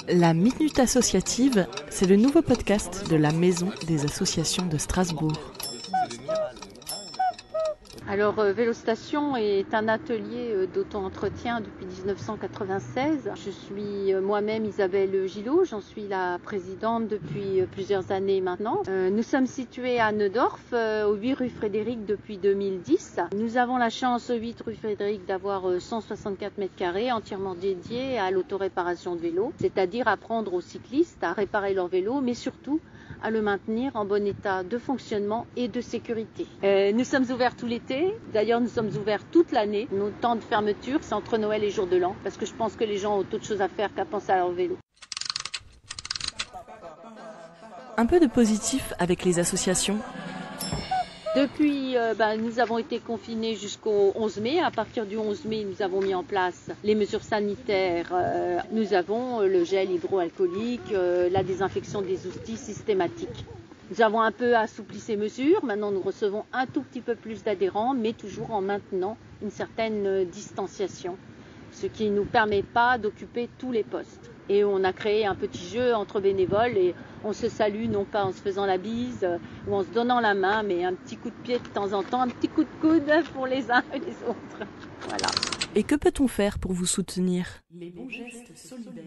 La Minute Associative, c'est le nouveau podcast de la Maison des associations de Strasbourg. Alors, Vélostation est un atelier d'auto-entretien depuis 1996. Je suis moi-même Isabelle Gillot, j'en suis la présidente depuis plusieurs années maintenant. Nous sommes situés à Neudorf, au 8 rue Frédéric depuis 2010. Nous avons la chance au 8 rue Frédéric d'avoir 164 mètres carrés entièrement dédiés à l'autoréparation de vélo, c'est-à-dire apprendre aux cyclistes à réparer leur vélo, mais surtout à le maintenir en bon état de fonctionnement et de sécurité. Nous sommes ouverts tout l'été, d'ailleurs nous sommes ouverts toute l'année. Nos temps de fermeture, c'est entre Noël et Jour de l'An, parce que je pense que les gens ont d'autres choses à faire qu'à penser à leur vélo. Un peu de positif avec les associations. Depuis, nous avons été confinés jusqu'au 11 mai. À partir du 11 mai, nous avons mis en place les mesures sanitaires. Nous avons le gel hydroalcoolique, la désinfection des outils systématique. Nous avons un peu assoupli ces mesures. Maintenant, nous recevons un tout petit peu plus d'adhérents, mais toujours en maintenant une certaine distanciation, ce qui ne nous permet pas d'occuper tous les postes. Et on a créé un petit jeu entre bénévoles et on se salue non pas en se faisant la bise ou en se donnant la main, mais un petit coup de pied de temps en temps, un petit coup de coude pour les uns et les autres. Voilà. Et que peut-on faire pour vous soutenir ? Les bons gestes solidaires.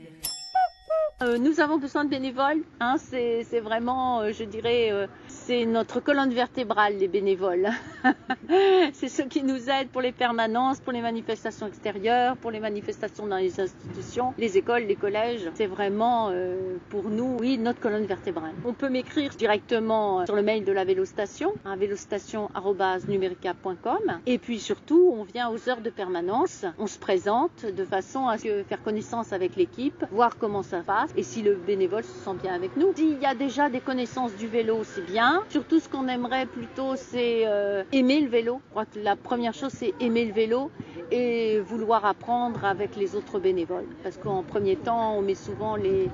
Nous avons besoin de bénévoles, c'est vraiment, je dirais, c'est notre colonne vertébrale, les bénévoles. C'est ceux qui nous aident pour les permanences, pour les manifestations extérieures, pour les manifestations dans les institutions, les écoles, les collèges. C'est vraiment, pour nous, oui, notre colonne vertébrale. On peut m'écrire directement sur le mail de la Vélostation, vélostation@numerica.com. Et puis surtout, on vient aux heures de permanence, on se présente de façon à faire connaissance avec l'équipe, voir comment ça passe. Et si le bénévole se sent bien avec nous. S'il y a déjà des connaissances du vélo, c'est bien. Surtout, ce qu'on aimerait plutôt, c'est aimer le vélo. Je crois que la première chose, c'est aimer le vélo et vouloir apprendre avec les autres bénévoles. Parce qu'en premier temps, on met souvent les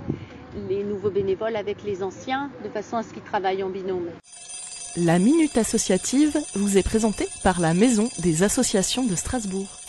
nouveaux bénévoles avec les anciens, de façon à ce qu'ils travaillent en binôme. La Minute Associative vous est présentée par la Maison des associations de Strasbourg.